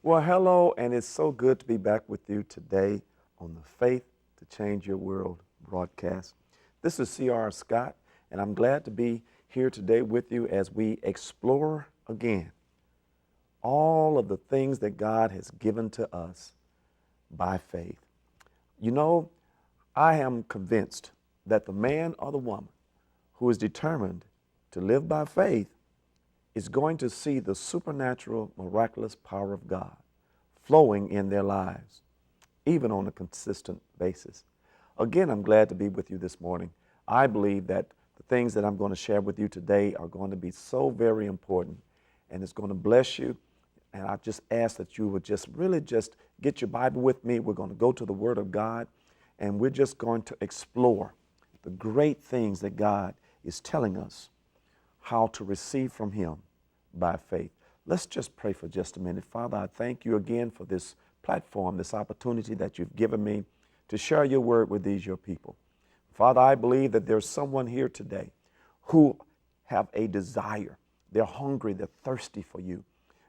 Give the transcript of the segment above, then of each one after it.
Well, hello, and it's so good to be back with you today on the Faith to Change Your World broadcast. This is C.R. Scott, and I'm glad to be here today with you as we explore again all of the things that God has given to us by faith. You know, I am convinced that the man or the woman who is determined to live by faith is going to see the supernatural, miraculous power of God flowing in their lives, even on a consistent basis. Again, I'm glad to be with you this morning. I believe that the things that I'm going to share with you today are going to be so very important, and it's going to bless you. And I just ask that you would just really just get your Bible with me. We're going to go to the Word of God, and we're just going to explore the great things that God is telling us how to receive from Him by faith. Let's just pray for just a minute. Father, I thank you again for this platform, this opportunity that you've given me to share your word with these, your people. Father, I believe that there's someone here today who have a desire. They're hungry, they're thirsty for you.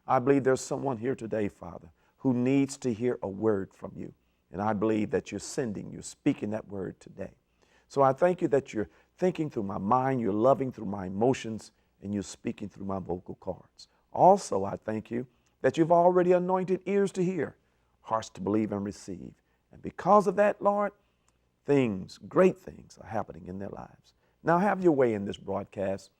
I believe there's someone here today, Father, who needs to hear a word from you. And I believe that you're speaking that word today. So I thank you that you're thinking through my mind, you're loving through my emotions, and you're speaking through my vocal cords. Also, I thank you that you've already anointed ears to hear, hearts to believe and receive. And because of that, Lord, great things are happening in their lives. Now have your way in this broadcast.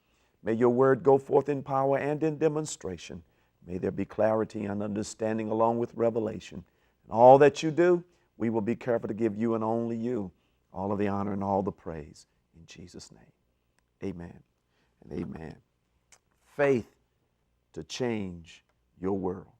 May your word go forth in power and in demonstration. May there be clarity and understanding along with revelation. And all that you do, we will be careful to give you and only you all of the honor and all the praise. In Jesus' name, amen and amen. Faith to change your world.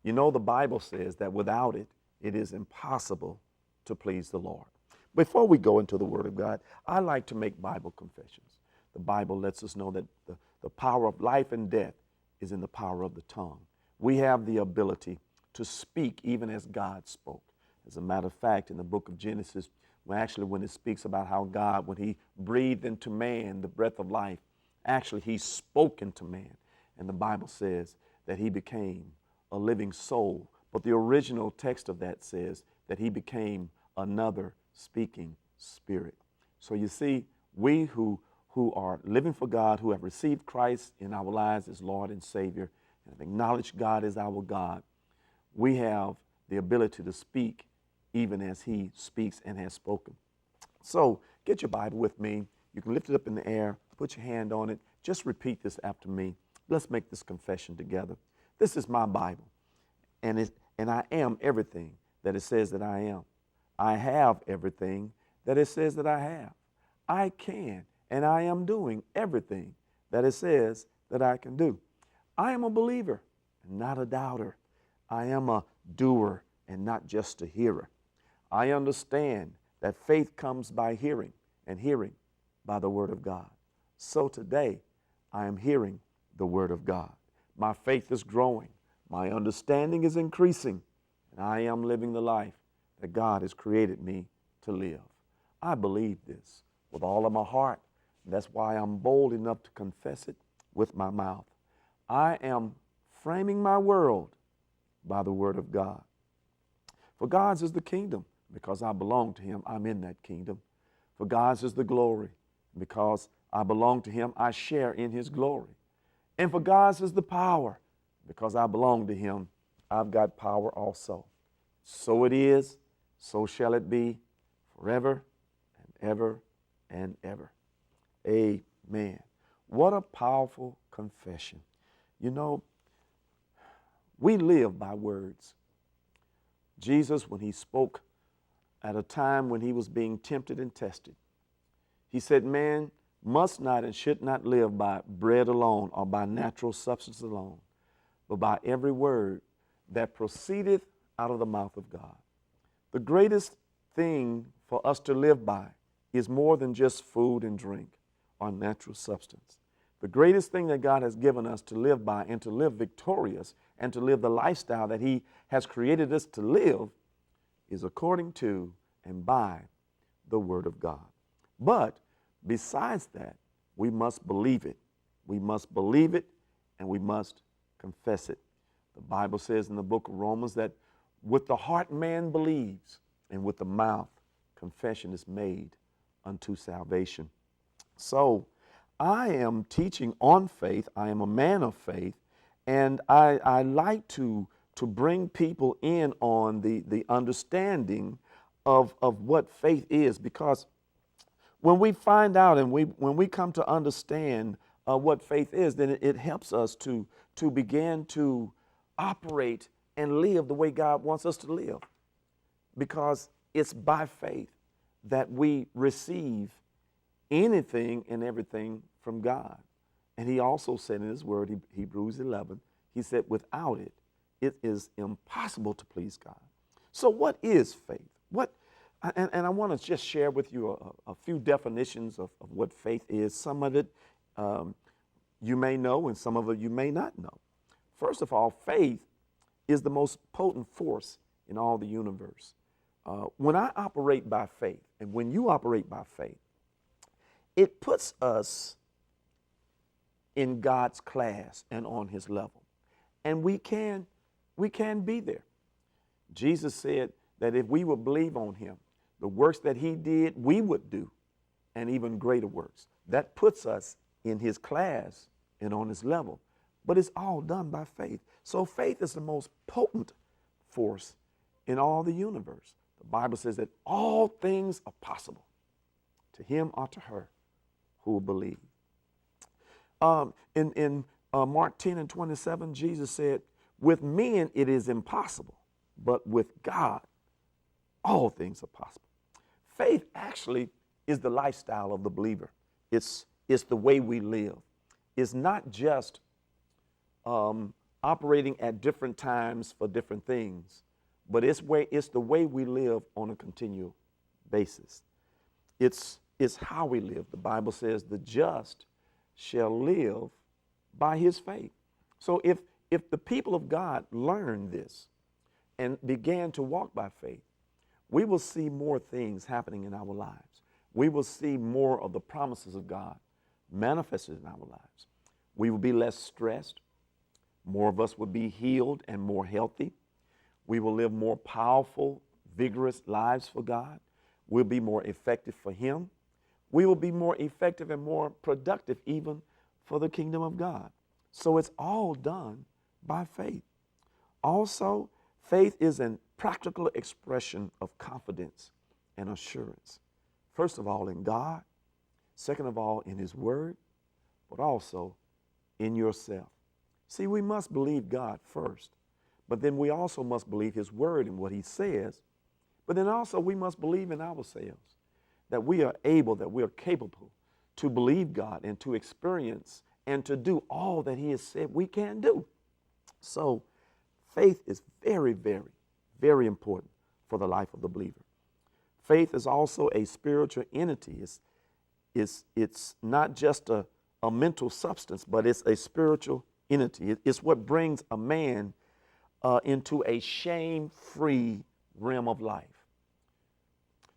You know, the Bible says that without it, it is impossible to please the Lord. Before we go into the Word of God, I like to make Bible confessions. The Bible lets us know that the power of life and death is in the power of the tongue. We have the ability to speak even as God spoke. As a matter of fact, in the book of Genesis, when it speaks about how God, when He breathed into man the breath of life, actually He spoke into man. And the Bible says that he became a living soul. But the original text of that says that he became another speaking spirit. So you see, we who are living for God, who have received Christ in our lives as Lord and Savior, and have acknowledged God as our God, we have the ability to speak even as He speaks and has spoken. So get your Bible with me. You can lift it up in the air, put your hand on it. Just repeat this after me. Let's make this confession together. This is my Bible, and I am everything that it says that I am. I have everything that it says that I have. I can and I am doing everything that it says that I can do. I am a believer and not a doubter. I am a doer and not just a hearer. I understand that faith comes by hearing, and hearing by the Word of God. So today, I am hearing the Word of God. My faith is growing. My understanding is increasing. And I am living the life that God has created me to live. I believe this with all of my heart. And that's why I'm bold enough to confess it with my mouth. I am framing my world by the Word of God. For God's is the kingdom. Because I belong to Him, I'm in that kingdom. For God's is the glory. Because I belong to Him, I share in His glory. And for God's is the power. Because I belong to Him, I've got power also. So it is, so shall it be, forever and ever and ever. Amen. What a powerful confession. You know, we live by words. Jesus, when He spoke at a time when He was being tempted and tested, He said, man must not and should not live by bread alone or by natural substance alone, but by every word that proceedeth out of the mouth of God. The greatest thing for us to live by is more than just food and drink or natural substance. The greatest thing that God has given us to live by and to live victorious and to live the lifestyle that He has created us to live is according to and by the Word of God. But besides that, we must believe it. We must believe it and we must confess it. The Bible says in the book of Romans that with the heart man believes, and with the mouth confession is made unto salvation. So I am teaching on faith. I am a man of faith, and I like to bring people in on the understanding of what faith is, because when we find out and when we come to understand what faith is, then it helps us to begin to operate and live the way God wants us to live, because it's by faith that we receive anything and everything from God. And he also said in his word, Hebrews 11, he said, without it, it is impossible to please God. So what is faith? And I want to just share with you a few definitions of what faith is. Some of it you may know, and some of it you may not know. First of all, faith is the most potent force in all the universe. When I operate by faith, and when you operate by faith, it puts us in God's class and on his level. And we can be there. Jesus said that if we would believe on him, the works that he did, we would do, and even greater works. That puts us in his class and on his level. But it's all done by faith. So faith is the most potent force in all the universe. The Bible says that all things are possible to him or to her who will believe. In Mark 10 and 27, Jesus said, with men it is impossible, but with God all things are possible. Faith actually is the lifestyle of the believer. It's the way we live. It's not just operating at different times for different things, but it's the way we live on a continual basis. It's how we live. The Bible says the just shall live by his faith. So if the people of God learn this and began to walk by faith, we will see more things happening in our lives. We will see more of the promises of God manifested in our lives. We will be less stressed. More of us will be healed and more healthy. We will live more powerful, vigorous lives for God. We'll be more effective for him. We will be more effective and more productive even for the kingdom of God. So it's all done by faith. Also, faith is a practical expression of confidence and assurance. First of all, in God. Second of all, in his word, but also in yourself. See, we must believe God first, but then we also must believe his word and what he says. But then also we must believe in ourselves, that we are able, that we are capable to believe God and to experience and to do all that he has said we can do. So faith is very, very, very important for the life of the believer. Faith is also a spiritual entity. It's not just a mental substance, but it's a spiritual entity. It's what brings a man into a shame-free realm of life.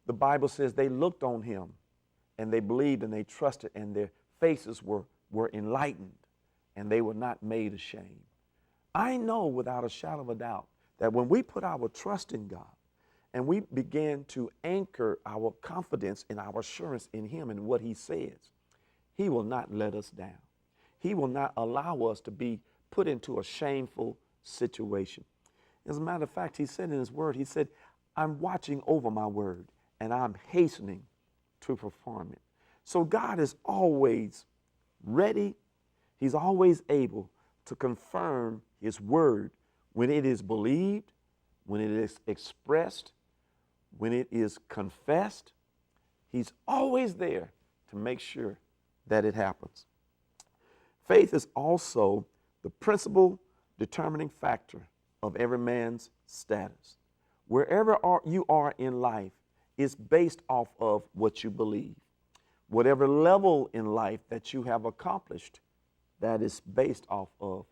The Bible says they looked on him and they believed and they trusted, and their faces were enlightened and they were not made ashamed. I know without a shadow of a doubt that when we put our trust in God and we begin to anchor our confidence and our assurance in him and what he says, he will not let us down. He will not allow us to be put into a shameful situation. As a matter of fact, he said in his word, he said, I'm watching over my word and I'm hastening to perform it. So God is always ready. He's always able to confirm his word when it is believed, when it is expressed, when it is confessed. He's always there to make sure that it happens. Faith is also the principal determining factor of every man's status. Wherever you are in life is based off of what you believe. Whatever level in life that you have accomplished, that is based off of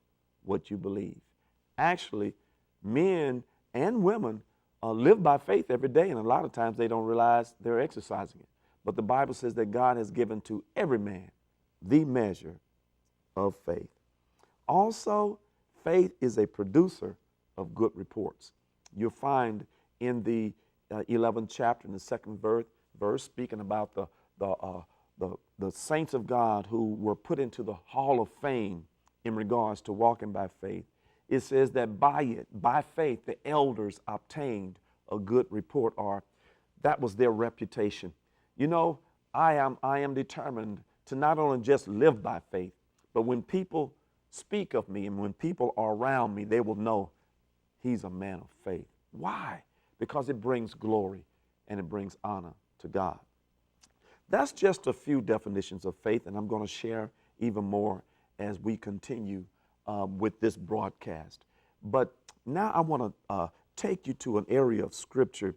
what you believe. Actually, men and women live by faith every day, and a lot of times they don't realize they're exercising it. But the Bible says that God has given to every man the measure of faith. Also, faith is a producer of good reports. You'll find in the 11th chapter, in the second verse, speaking about the saints of God who were put into the hall of fame in regards to walking by faith. It says that by faith, the elders obtained a good report, or that was their reputation. You know, I am determined to not only just live by faith, but when people speak of me and when people are around me, they will know he's a man of faith. Why? Because it brings glory and it brings honor to God. That's just a few definitions of faith, and I'm going to share even more as we continue with this broadcast. But now I want to take you to an area of Scripture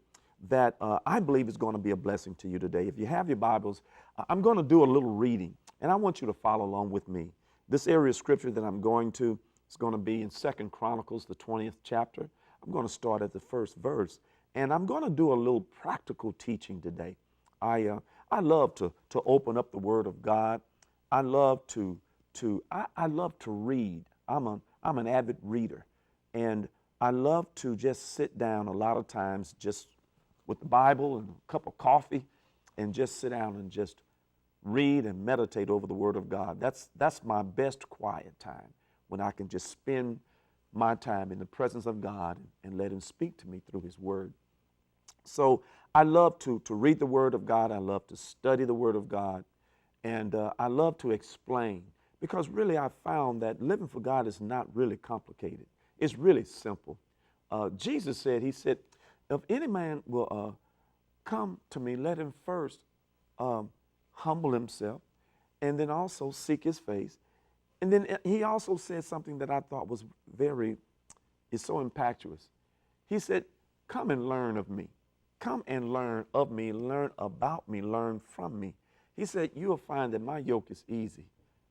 that I believe is going to be a blessing to you today. If you have your Bibles, I'm going to do a little reading, and I want you to follow along with me. This area of Scripture that I'm going to is going to be in 2 Chronicles, the 20th chapter. I'm going to start at the first verse, and I'm going to do a little practical teaching today. I love to open up the Word of God. I love to read. I'm an avid reader, and I love to just sit down a lot of times just with the Bible and a cup of coffee and just sit down and just read and meditate over the Word of God. That's my best quiet time, when I can just spend my time in the presence of God and let Him speak to me through His Word. So I love to read the Word of God. I love to study the Word of God. And I love to explain, because really I found that living for God is not really complicated. It's really simple. Jesus said, He said, if any man will come to me, let him first humble himself and then also seek His face. And then He also said something that I thought was is so impactful. He said, come and learn of me. Come and learn of me, learn about me, learn from me. He said, you will find that my yoke is easy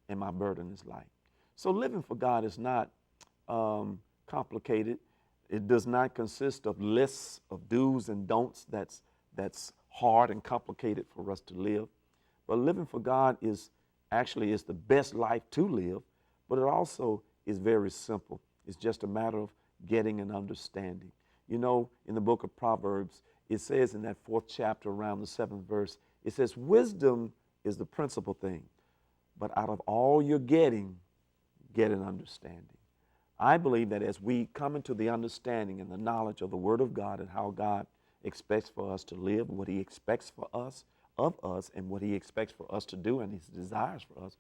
and my burden is light. So living for God is not complicated. It does not consist of lists of do's and don'ts that's hard and complicated for us to live. But living for God is the best life to live, but it also is very simple. It's just a matter of getting an understanding. You know, in the book of Proverbs, it says in that 4th chapter, around the 7th verse, it says, wisdom is the principal thing, but out of all you're getting, get an understanding. I believe that as we come into the understanding and the knowledge of the Word of God and how God expects for us to live, what He expects for us, of us, and what He expects for us to do and His desires for us,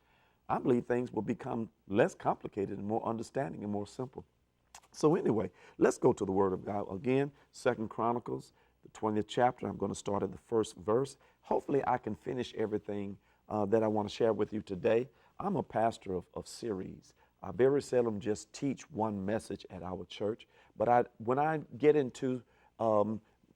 I believe things will become less complicated and more understanding and more simple. So anyway, let's go to the Word of God. Again, 2 Chronicles, the 20th chapter. I'm going to start at the first verse. Hopefully I can finish everything that I want to share with you today. I'm a pastor of series. I very seldom just teach one message at our church, but when I get into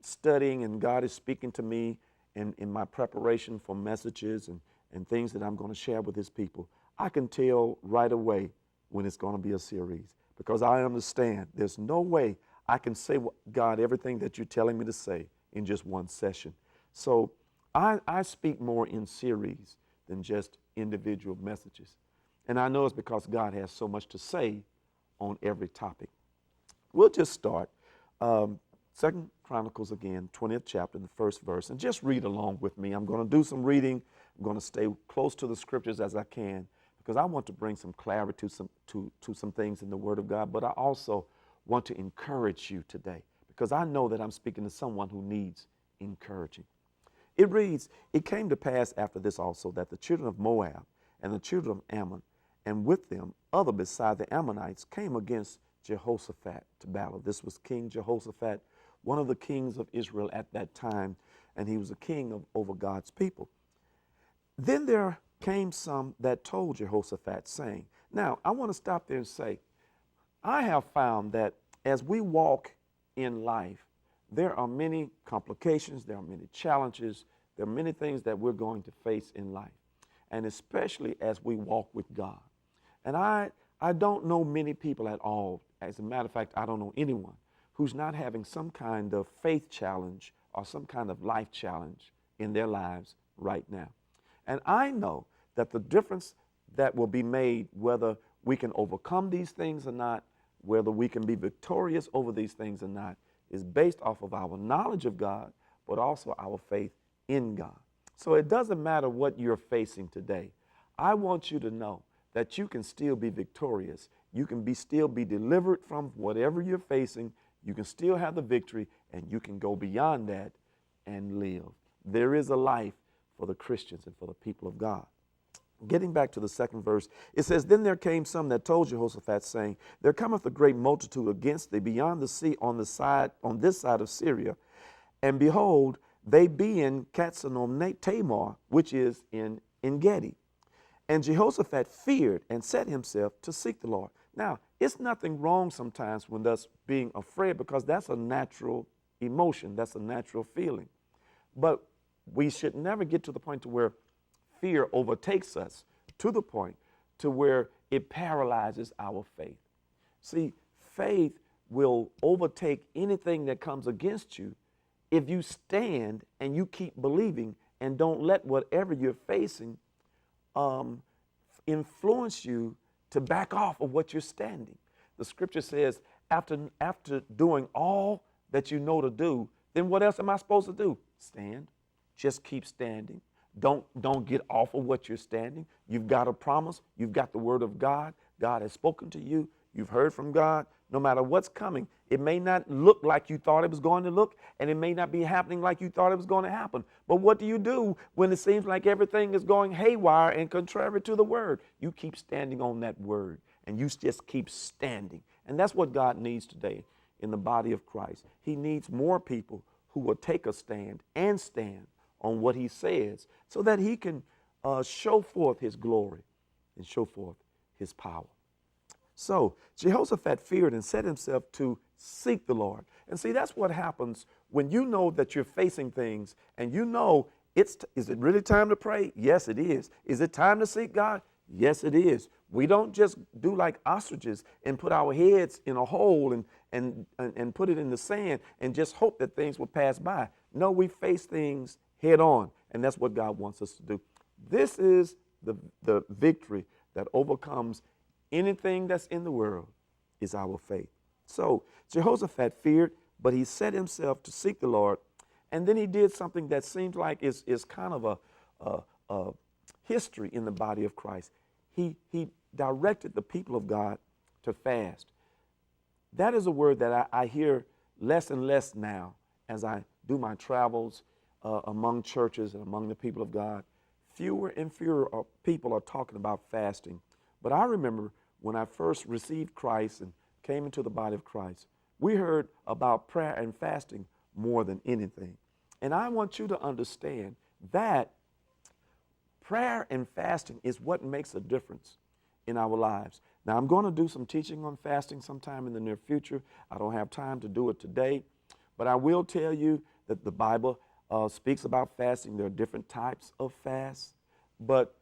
studying and God is speaking to me in my preparation for messages and things that I'm going to share with His people, I can tell right away when it's going to be a series, because I understand there's no way I can say, God, everything that you're telling me to say in just one session. So I speak more in series than just individual messages. And I know it's because God has so much to say on every topic. We'll just start 2 Chronicles again, 20th chapter, the first verse, and just read along with me. I'm going to do some reading. I'm going to stay close to the Scriptures as I can, because I want to bring some clarity to some things in the Word of God, but I also want to encourage you today, because I know that I'm speaking to someone who needs encouraging. It reads, it came to pass after this also that the children of Moab and the children of Ammon, and with them other beside the Ammonites, came against Jehoshaphat to battle. This was King Jehoshaphat, one of the kings of Israel at that time, and he was a king over God's people. Then there came some that told Jehoshaphat, saying, now I want to stop there and say, I have found that as we walk in life, there are many complications, there are many challenges, there are many things that we're going to face in life, and especially as we walk with God. And I don't know many people at all. As a matter of fact, I don't know anyone who's not having some kind of faith challenge or some kind of life challenge in their lives right now. And I know that the difference that will be made, whether we can overcome these things or not, whether we can be victorious over these things or not is based off of our knowledge of God, but also our faith in God. So it doesn't matter what you're facing today. I want you to know that you can still be victorious. You can still be delivered from whatever you're facing. You can still have the victory, and you can go beyond that and live. There is a life for the Christians and for the people of God. Getting back to the second verse, it says, Then there came some that told Jehoshaphat, saying, There cometh a great multitude against thee beyond the sea on this side of Syria. And behold, they be in Katzanom Tamar, which is in Engedi. And Jehoshaphat feared and set himself to seek the Lord. Now, it's nothing wrong sometimes with us being afraid, because that's a natural emotion. That's a natural feeling. But we should never get to the point to where fear overtakes us, to the point to where it paralyzes our faith. See, faith will overtake anything that comes against you if you stand and you keep believing and don't let whatever you're facing influence you to back off of what you're standing. The scripture says, after doing all that you know to do, then what else am I supposed to do? Stand. Just keep standing. Don't get off of what you're standing. You've got a promise. You've got the word of God. God has spoken to you. You've heard from God. No matter what's coming, it may not look like you thought it was going to look, and it may not be happening like you thought it was going to happen. But what do you do when it seems like everything is going haywire and contrary to the word? You keep standing on that word, and you just keep standing. And that's what God needs today in the body of Christ. He needs more people who will take a stand and stand on what he says, so that he can show forth his glory and show forth his power. So Jehoshaphat feared and set himself to seek the Lord. And see, that's what happens when you know that you're facing things and you know is it really time to pray? Yes, it is. Is it time to seek God? Yes, it is. We don't just do like ostriches and put our heads in a hole and put it in the sand and just hope that things will pass by. No, we face things head on, and that's what God wants us to do. This is the victory that overcomes anything that's in the world, is our faith. So Jehoshaphat feared, but he set himself to seek the Lord, and then he did something that seems like is kind of a history in the body of Christ. He directed the people of God to fast. That is a word that I hear less and less now as I do my travels among churches and among the people of God. Fewer and fewer people are talking about fasting. But I remember when I first received Christ and came into the body of Christ, we heard about prayer and fasting more than anything. And I want you to understand that prayer and fasting is what makes a difference in our lives. Now, I'm going to do some teaching on fasting sometime in the near future. I don't have time to do it today, but I will tell you that the Bible speaks about fasting. There are different types of fasts, but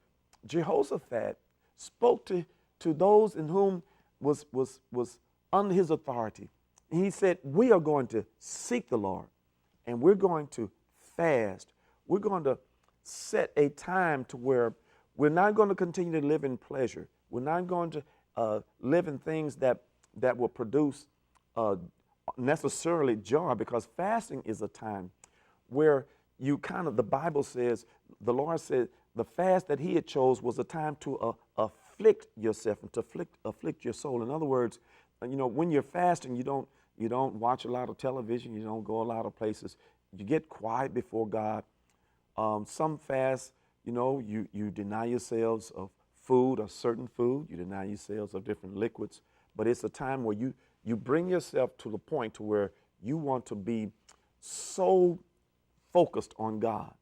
Jehoshaphat spoke to those in whom was under his authority. He said, we are going to seek the Lord, and we're going to fast. We're going to set a time to where we're not going to continue to live in pleasure. We're not going to live in things that will produce necessarily joy, because fasting is a time where you the Bible says, the Lord said, the fast that he had chose was a time to afflict yourself and to afflict your soul. In other words, when you're fasting, you don't watch a lot of television, you don't go a lot of places. You get quiet before God. Some fasts, you deny yourselves of food or certain food, you deny yourselves of different liquids, but it's a time where you bring yourself to the point to where you want to be so focused on God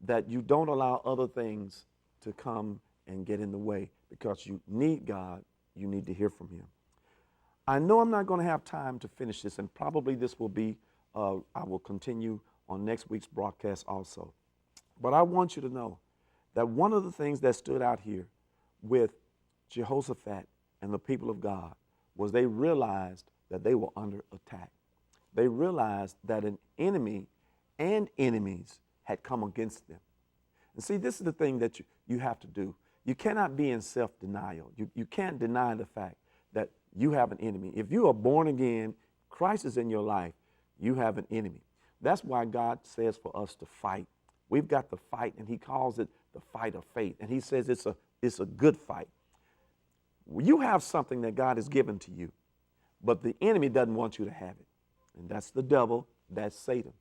that you don't allow other things to come and get in the way, because you need God, you need to hear from him. I know I'm not going to have time to finish this, and probably this will be, I will continue on next week's broadcast also. But I want you to know that one of the things that stood out here with Jehoshaphat and the people of God was they realized that they were under attack. They realized that an enemy and enemies had come against them. And see, this is the thing that you have to do. You cannot be in self-denial. You can't deny the fact that you have an enemy. If you are born again, Christ is in your life, you have an enemy. That's why God says for us to fight. We've got to fight, and he calls it the fight of faith. And he says it's a good fight. You have something that God has given to you, but the enemy doesn't want you to have it. And that's the devil, that's Satan.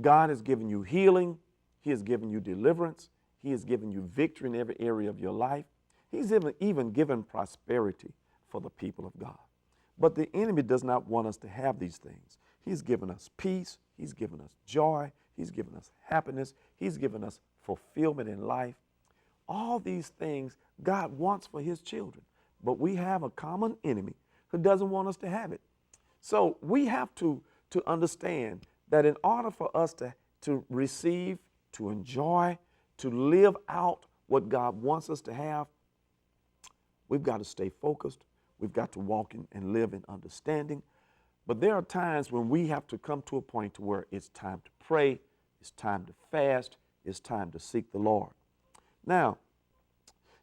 God has given you healing. He has given you deliverance. He has given you victory in every area of your life. He's even given prosperity for the people of God. But the enemy does not want us to have these things. He's given us peace. He's given us joy. He's given us happiness. He's given us fulfillment in life. All these things God wants for his children. But we have a common enemy who doesn't want us to have it. So we have to understand that in order for us to receive, to enjoy, to live out what God wants us to have, we've got to stay focused. We've got to walk in and live in understanding. But there are times when we have to come to a point to where it's time to pray, it's time to fast, it's time to seek the Lord. Now,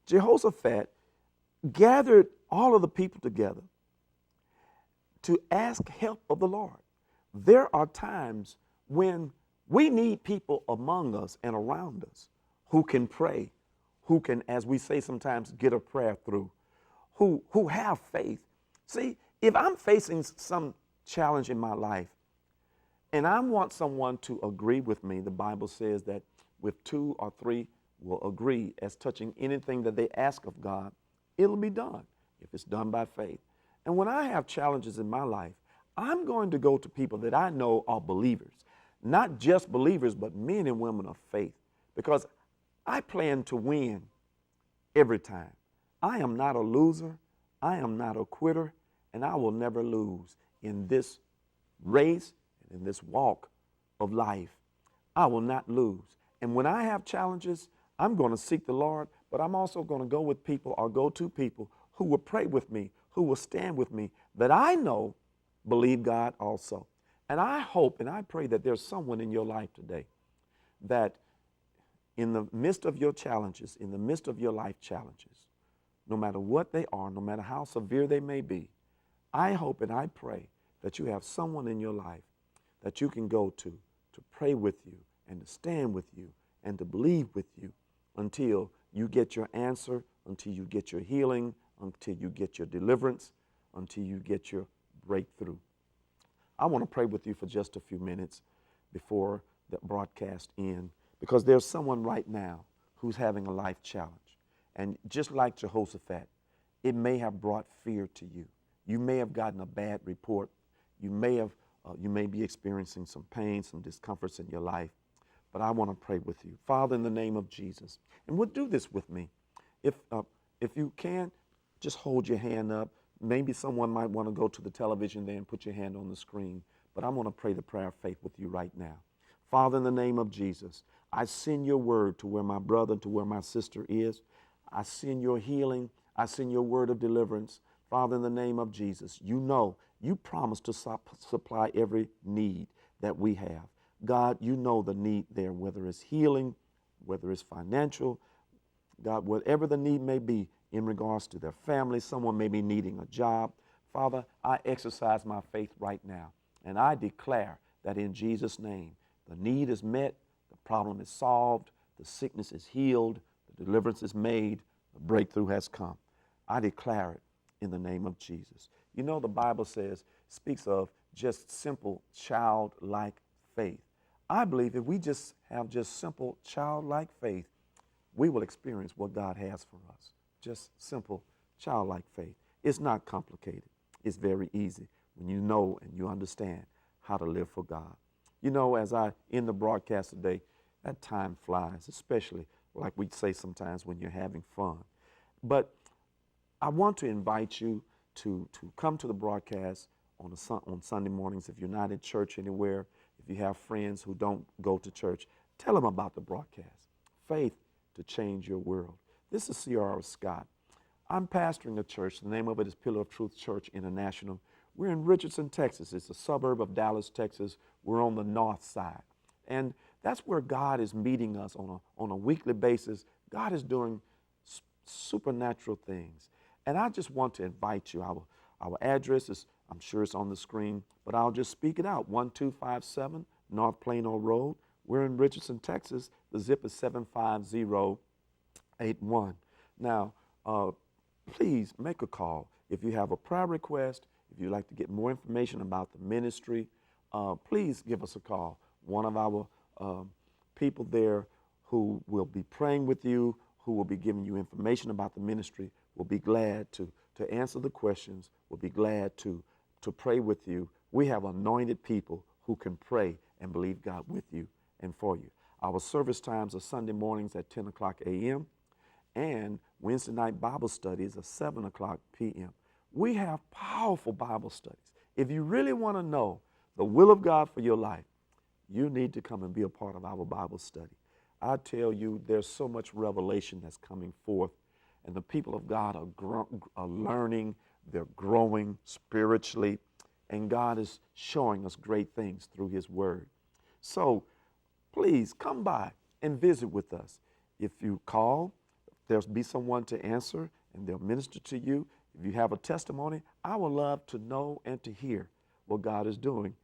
Jehoshaphat gathered all of the people together to ask help of the Lord. There are times when we need people among us and around us who can pray, who can, as we say sometimes, get a prayer through, who have faith. See, if I'm facing some challenge in my life and I want someone to agree with me, the Bible says that with 2 or 3 will agree as touching anything that they ask of God, it'll be done if it's done by faith. And when I have challenges in my life, I'm going to go to people that I know are believers, not just believers, but men and women of faith, because I plan to win every time. I am not a loser. I am not a quitter, and I will never lose in this race and in this walk of life. I will not lose. And when I have challenges, I'm going to seek the Lord, but I'm also going to go with people or go to people who will pray with me, who will stand with me, that I know believe God also. And I hope and I pray that there's someone in your life today that in the midst of your challenges, in the midst of your life challenges, no matter what they are, no matter how severe they may be, I hope and I pray that you have someone in your life that you can go to pray with you and to stand with you and to believe with you until you get your answer, until you get your healing, until you get your deliverance, until you get your breakthrough. I want to pray with you for just a few minutes before the broadcast ends, because there's someone right now who's having a life challenge. And just like Jehoshaphat, it may have brought fear to you. You may have gotten a bad report. You may be experiencing some pain, some discomforts in your life. But I want to pray with you. Father, in the name of Jesus, and would do this with me. If you can, just hold your hand up. Maybe someone might want to go to the television there and put your hand on the screen. But I want to pray the prayer of faith with you right now. Father, in the name of Jesus, I send your word to where my brother, to where my sister is. I send your healing. I send your word of deliverance. Father, in the name of Jesus, you know, you promised to supply every need that we have. God, you know the need there, whether it's healing, whether it's financial. God, whatever the need may be in regards to their family, someone may be needing a job. Father, I exercise my faith right now, and I declare that in Jesus' name, the need is met, the problem is solved, the sickness is healed, the deliverance is made, the breakthrough has come. I declare it in the name of Jesus. You know, the Bible speaks of just simple childlike faith. I believe if we just have just simple childlike faith, we will experience what God has for us. Just simple childlike faith. It's not complicated. It's very easy when you know and you understand how to live for God. You know, as I end the broadcast today, that time flies, especially like we say sometimes when you're having fun. But I want to invite you to come to the broadcast on Sunday mornings. If you're not in church anywhere, if you have friends who don't go to church, tell them about the broadcast. Faith to change your world. This is C.R. Scott. I'm pastoring a church. The name of it is Pillar of Truth Church International. We're in Richardson, Texas. It's a suburb of Dallas, Texas. We're on the north side. And that's where God is meeting us on a weekly basis. God is doing supernatural things. And I just want to invite you. Our address is, I'm sure it's on the screen, but I'll just speak it out. 1257 North Plano Road. We're in Richardson, Texas. The zip is 75081. Now, please make a call. If you have a prayer request, if you'd like to get more information about the ministry, please give us a call. One of our people there who will be praying with you, who will be giving you information about the ministry, will be glad to answer the questions, will be glad to pray with you. We have anointed people who can pray and believe God with you and for you. Our service times are Sunday mornings at 10 o'clock a.m. and Wednesday night Bible studies are 7 o'clock p.m. We have powerful Bible studies. If you really want to know the will of God for your life, you need to come and be a part of our Bible study. I tell you, there's so much revelation that's coming forth, and the people of God are learning, they're growing spiritually, and God is showing us great things through His Word. So please come by and visit with us. If you call, there'll be someone to answer, and they'll minister to you. If you have a testimony, I would love to know and to hear what God is doing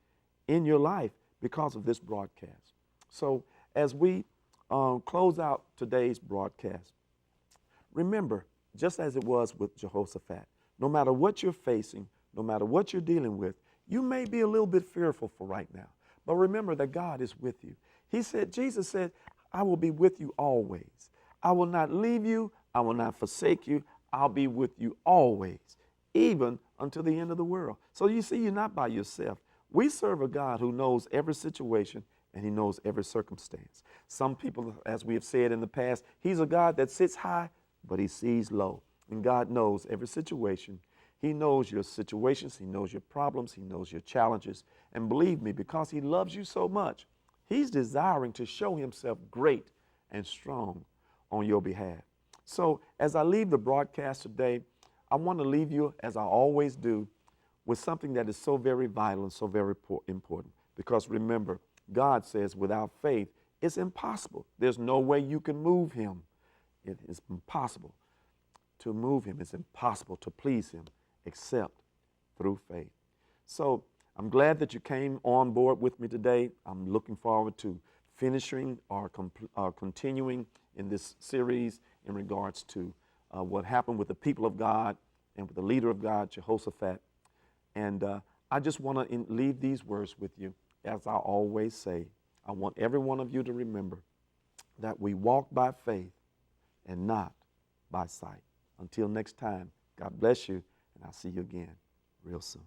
in your life because of this broadcast. So as we close out today's broadcast, remember, just as it was with Jehoshaphat, no matter what you're facing, no matter what you're dealing with, you may be a little bit fearful for right now, but remember that God is with you. Jesus said, I will be with you always. I will not leave you. I will not forsake you. I'll be with you always, even until the end of the world. So you see, you're not by yourself. We serve a God who knows every situation and He knows every circumstance. Some people, as we have said in the past, He's a God that sits high, but He sees low. And God knows every situation. He knows your situations. He knows your problems. He knows your challenges. And believe me, because He loves you so much, He's desiring to show Himself great and strong on your behalf. So as I leave the broadcast today, I want to leave you, as I always do, with something that is so very vital and so very important. Because remember, God says without faith, it's impossible. There's no way you can move Him. It is impossible to move Him. It's impossible to please Him except through faith. So I'm glad that you came on board with me today. I'm looking forward to finishing or continuing in this series in regards to what happened with the people of God and with the leader of God, Jehoshaphat. And I just want to leave these words with you. As I always say, I want every one of you to remember that we walk by faith and not by sight. Until next time, God bless you, and I'll see you again real soon.